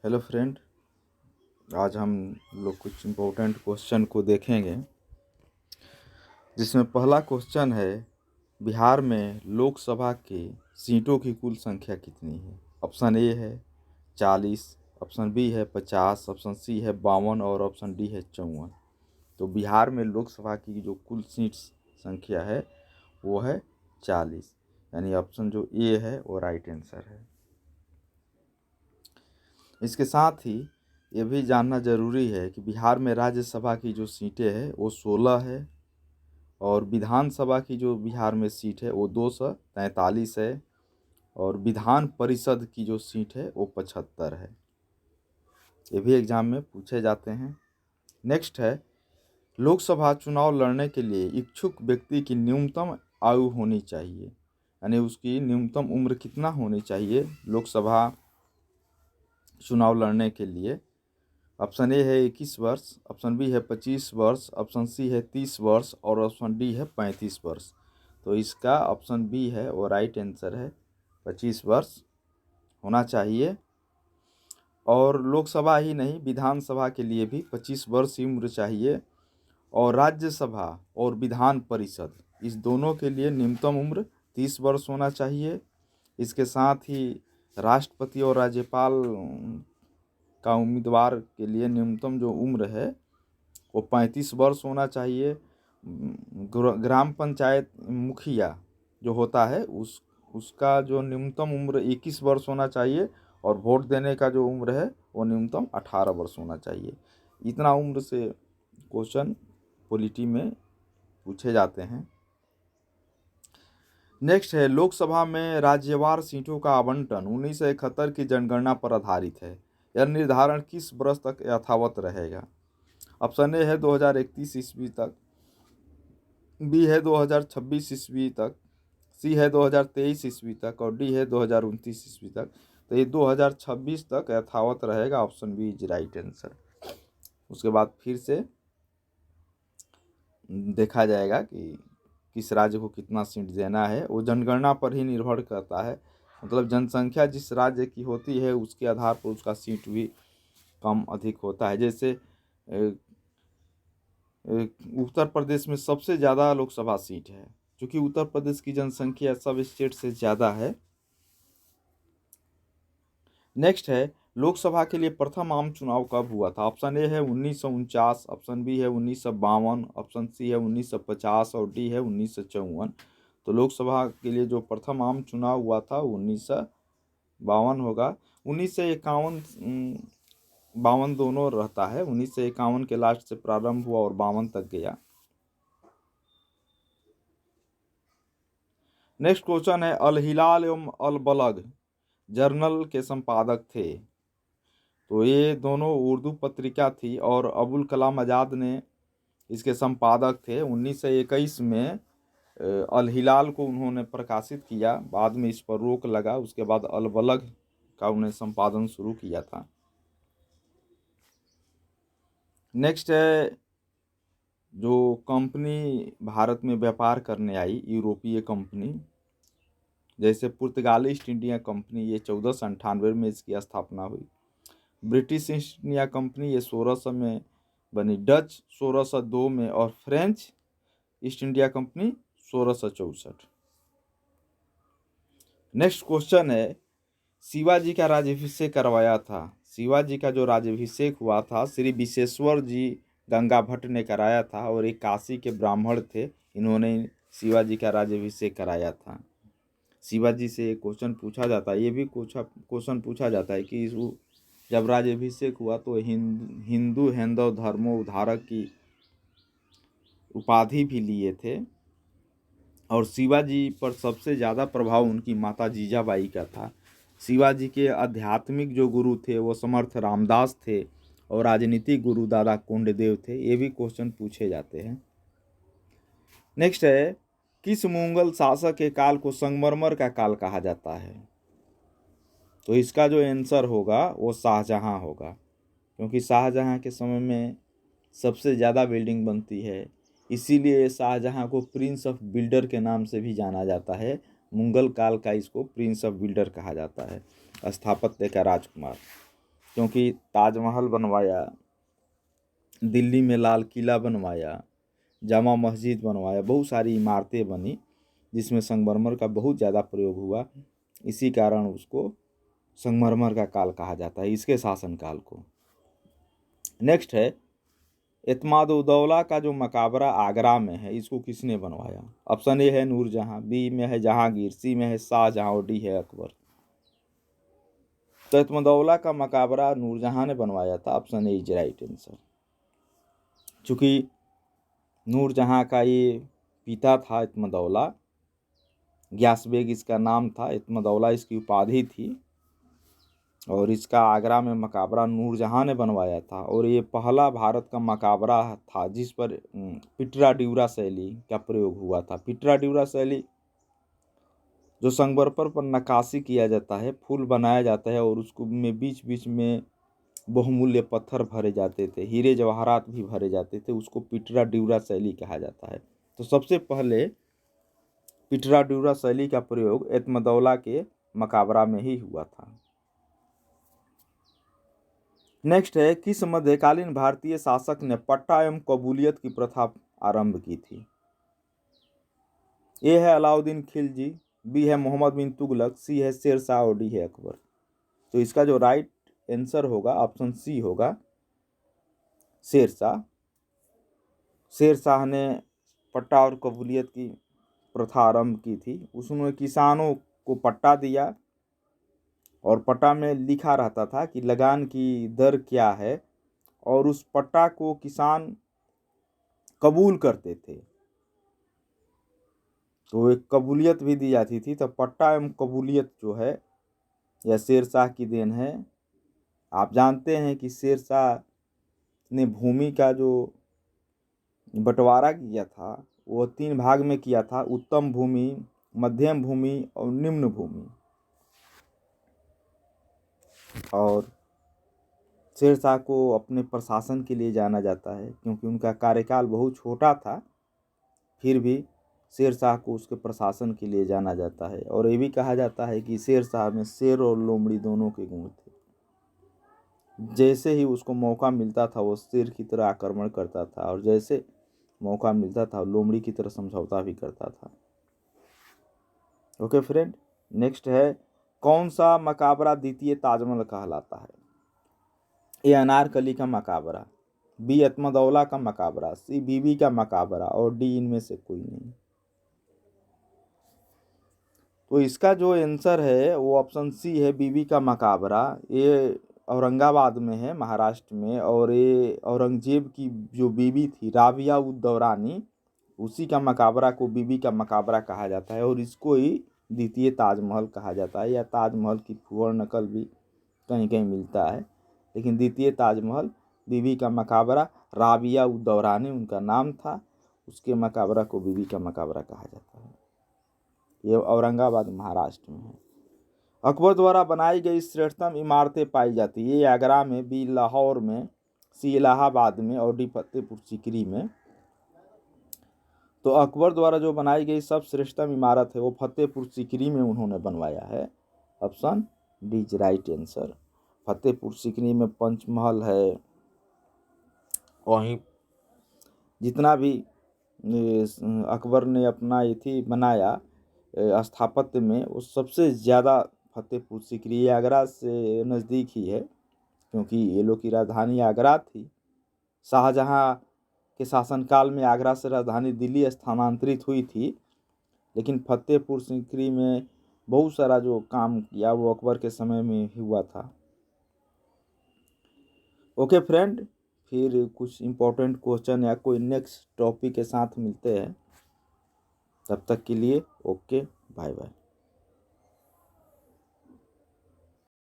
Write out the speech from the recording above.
Hello friend, आज हम लोग कुछ इम्पोर्टेंट क्वेश्चन को देखेंगे, जिसमें पहला क्वेश्चन है बिहार में लोकसभा की सीटों की कुल संख्या कितनी है। ऑप्शन ए है 40, ऑप्शन बी है 50, ऑप्शन सी है 52 और ऑप्शन डी है 54। तो बिहार में लोकसभा की जो कुल सीट संख्या है वो है 40, यानी ऑप्शन जो ए है वो राइट आंसर है। इसके साथ ही ये भी जानना जरूरी है कि बिहार में राज्यसभा की जो सीटें हैं वो 16 है और विधानसभा की जो बिहार में सीट है वो 243 है और विधान परिषद की जो सीट है वो 75 है। ये भी एग्जाम में पूछे जाते हैं। नेक्स्ट है लोकसभा चुनाव लड़ने के लिए इच्छुक व्यक्ति की न्यूनतम आयु होनी चाहिए, यानी उसकी न्यूनतम उम्र कितना होनी चाहिए लोकसभा चुनाव लड़ने के लिए। ऑप्शन ए है 21 वर्ष, ऑप्शन बी है 25 वर्ष, ऑप्शन सी है 30 वर्ष और ऑप्शन डी है 35 वर्ष। तो इसका ऑप्शन बी है वो राइट आंसर है, 25 वर्ष होना चाहिए। और लोकसभा ही नहीं, विधानसभा के लिए भी 25 वर्ष की उम्र चाहिए और राज्यसभा और विधान परिषद इस दोनों के लिए न्यूनतम उम्र 30 वर्ष होना चाहिए। इसके साथ ही राष्ट्रपति और राज्यपाल का उम्मीदवार के लिए न्यूनतम जो उम्र है वो 35 वर्ष होना चाहिए। ग्राम पंचायत मुखिया जो होता है उसका जो न्यूनतम उम्र 21 वर्ष होना चाहिए और वोट देने का जो उम्र है वो न्यूनतम 18 वर्ष होना चाहिए। इतना उम्र से क्वेश्चन पॉलिटी में पूछे जाते हैं। नेक्स्ट है लोकसभा में राज्यवार सीटों का आवंटन 1971 की जनगणना पर आधारित है। यह निर्धारण किस वर्ष तक यथावत रहेगा। ऑप्शन ए है 2031 ईस्वी तक, बी है 2026 ईस्वी तक, सी है 2023 ईस्वी तक और डी है 2029 ईस्वी तक। तो ये 2026 तक यथावत रहेगा। Option B is right answer. उसके बाद फिर से देखा जाएगा कि किस राज्य को कितना सीट देना है, वो जनगणना पर ही निर्भर करता है। मतलब जनसंख्या जिस राज्य की होती है उसके आधार पर उसका सीट भी कम अधिक होता है। जैसे उत्तर प्रदेश में सबसे ज़्यादा लोकसभा सीट है, क्योंकि उत्तर प्रदेश की जनसंख्या सब स्टेट से ज़्यादा है। नेक्स्ट है लोकसभा के लिए प्रथम आम चुनाव कब हुआ था। ऑप्शन ए है 1949, ऑप्शन बी है 1952, ऑप्शन सी है 1950 और डी है 1954। तो लोकसभा के लिए जो प्रथम आम चुनाव हुआ था 1952 होगा। 1951 52 दोनों रहता है, 1951 के लास्ट से प्रारंभ हुआ और 52 तक गया। नेक्स्ट क्वेश्चन है अल हिलाल एवं अल बलग जर्नल के संपादक थे। तो ये दोनों उर्दू पत्रिका थी और अबुल कलाम आज़ाद ने इसके संपादक थे। 1921 में अल हिलाल को उन्होंने प्रकाशित किया, बाद में इस पर रोक लगा, उसके बाद अल बलग का उन्हें संपादन शुरू किया था। नेक्स्ट है जो कंपनी भारत में व्यापार करने आई, यूरोपीय कंपनी, जैसे पुर्तगाली ईस्ट इंडिया कंपनी, ये 1498 में इसकी स्थापना हुई। ब्रिटिश ईस्ट इंडिया कंपनी ये 1600 में बनी, डच 1602 में और French east India company 1664। Next question है शिवाजी का राज्याभिषेक करवाया था। शिवाजी का जो राज्याभिषेक हुआ था श्री विश्वेश्वर जी गंगा भट्ट ने कराया था और एक काशी के ब्राह्मण थे, इन्होंने शिवाजी का राज्याभिषेक कराया था। शिवाजी से क्वेश्चन पूछा जाता है, ये भी क्वेश्चन पूछा जाता है कि जब राज्याभिषेक हुआ तो हिंदू हैंदव धर्मो उद्धारक की उपाधि भी लिए थे और शिवाजी पर सबसे ज़्यादा प्रभाव उनकी माता जीजाबाई का था। शिवाजी के आध्यात्मिक जो गुरु थे वो समर्थ रामदास थे और राजनीतिक गुरु दादा कोंडदेव थे। ये भी क्वेश्चन पूछे जाते हैं। नेक्स्ट है किस मुगल शासक के काल को संगमरमर का काल कहा जाता है। तो इसका जो आंसर होगा वो शाहजहां होगा, क्योंकि शाहजहां के समय में सबसे ज़्यादा बिल्डिंग बनती है, इसीलिए शाहजहां को प्रिंस ऑफ बिल्डर के नाम से भी जाना जाता है। मुगल काल का इसको प्रिंस ऑफ बिल्डर कहा जाता है, स्थापत्य का राजकुमार। क्योंकि ताजमहल बनवाया, दिल्ली में लाल किला बनवाया, जामा मस्जिद बनवाया, बहुत सारी इमारतें बनी जिसमें संगमरमर का बहुत ज़्यादा प्रयोग हुआ। इसी कारण उसको संगमरमर का काल कहा जाता है, इसके शासनकाल को। नेक्स्ट है एतमाद-उद-दौला का जो मकबरा आगरा में है, इसको किसने बनवाया? ऑप्शन ए है नूरजहां, बी में है जहांगीर, सी में है शाहजहां और डी है अकबर। तो एतमाद-उद-दौला का मकबरा नूरजहां ने बनवाया था। Option A is right answer. चूंकि नूरजहां का ये पिता था एतमाद-उद-दौला, ग्यासबेग इसका नाम था, एतमाद-उद-दौला इसकी उपाधि थी, और इसका आगरा में मकबरा नूरजहां ने बनवाया था। और ये पहला भारत का मकबरा था जिस पर पिटरा-ड्यूरा शैली का प्रयोग हुआ था। पिटरा-ड्यूरा शैली जो संगमरमर पर नक्काशी किया जाता है, फूल बनाया जाता है और उसको में बीच बीच में बहुमूल्य पत्थर भरे जाते थे, हीरे जवाहरात भी भरे जाते थे, उसको पिटरा-ड्यूरा शैली कहा जाता है। तो सबसे पहले पिटरा-ड्यूरा शैली का प्रयोग एतमाद-उद-दौला के मकबरा में ही हुआ था। नेक्स्ट है किस मध्यकालीन भारतीय शासक ने पट्टा एवं कबूलियत की प्रथा आरंभ की थी? ए है अलाउद्दीन खिलजी, बी है मोहम्मद बिन तुगलक, सी है शेरशाह और डी है अकबर। तो इसका जो राइट आंसर होगा ऑप्शन सी होगा, शेरशाह। शेरशाह ने पट्टा और कबूलियत की प्रथा आरंभ की थी। उसने किसानों को पट्टा दिया और पट्टा में लिखा रहता था कि लगान की दर क्या है, और उस पट्टा को किसान कबूल करते थे, तो एक कबूलियत भी दी जाती थी। तो पट्टा एवं कबूलियत जो है यह शेरशाह की देन है। आप जानते हैं कि शेरशाह ने भूमि का जो बंटवारा किया था वो 3 भाग में किया था, उत्तम भूमि, मध्यम भूमि और निम्न भूमि। और शेरशाह को अपने प्रशासन के लिए जाना जाता है, क्योंकि उनका कार्यकाल बहुत छोटा था, फिर भी शेरशाह को उसके प्रशासन के लिए जाना जाता है। और ये भी कहा जाता है कि शेरशाह में शेर और लोमड़ी दोनों के गुण थे। जैसे ही उसको मौका मिलता था वो शेर की तरह आक्रमण करता था, और जैसे मौका मिलता था लोमड़ी की तरह समझौता भी करता था। ओके फ्रेंड, नेक्स्ट है कौन सा मकबरा द्वितीय ताजमहल कहलाता है? ए अनारकली का मकबरा, बी एतमाद-उद-दौला का मकबरा, सी बीबी का मकबरा और डी इनमें से कोई नहीं। तो इसका जो आंसर है वो ऑप्शन सी है, बीबी का मकबरा। ये औरंगाबाद में है, महाराष्ट्र में, और ये औरंगजेब की जो बीबी थी राबिया-उद-दौरानी, उसी का मकबरा को बीबी का मकबरा कहा जाता है, और इसको ही द्वितीय ताजमहल कहा जाता है। या ताजमहल की फूहड़ नकल भी कहीं कहीं मिलता है, लेकिन द्वितीय ताजमहल बीबी का मकबरा, राबिया-उद-दौरानी उनका नाम था, उसके मकबरा को बीबी का मकबरा कहा जाता है। ये औरंगाबाद महाराष्ट्र में है। अकबर द्वारा बनाई गई श्रेष्ठतम इमारतें पाई जाती है। ये आगरा में, बी लाहौर में, सी इलाहाबाद में और डी फतेहपुर सीकरी में। तो अकबर द्वारा जो बनाई गई सब श्रेष्ठतम इमारत है वो फतेहपुर सीकरी में उन्होंने बनवाया है। Option D is right answer. Fatehpur Sikri में पंचमहल है, वहीं जितना भी अकबर ने अपना ये थी बनाया स्थापत्य में, वो सबसे ज़्यादा फतेहपुर सीकरी, आगरा से नज़दीक ही है, क्योंकि ये लोग की राजधानी आगरा थी। शाहजहां के शासनकाल में आगरा से राजधानी दिल्ली स्थानांतरित हुई थी, लेकिन फतेहपुर सीकरी में बहुत सारा जो काम किया वो अकबर के समय में हुआ था। ओके फ्रेंड, फिर कुछ इम्पोर्टेंट क्वेश्चन या कोई नेक्स्ट टॉपिक के साथ मिलते हैं। तब तक के लिए ओके, बाय बाय।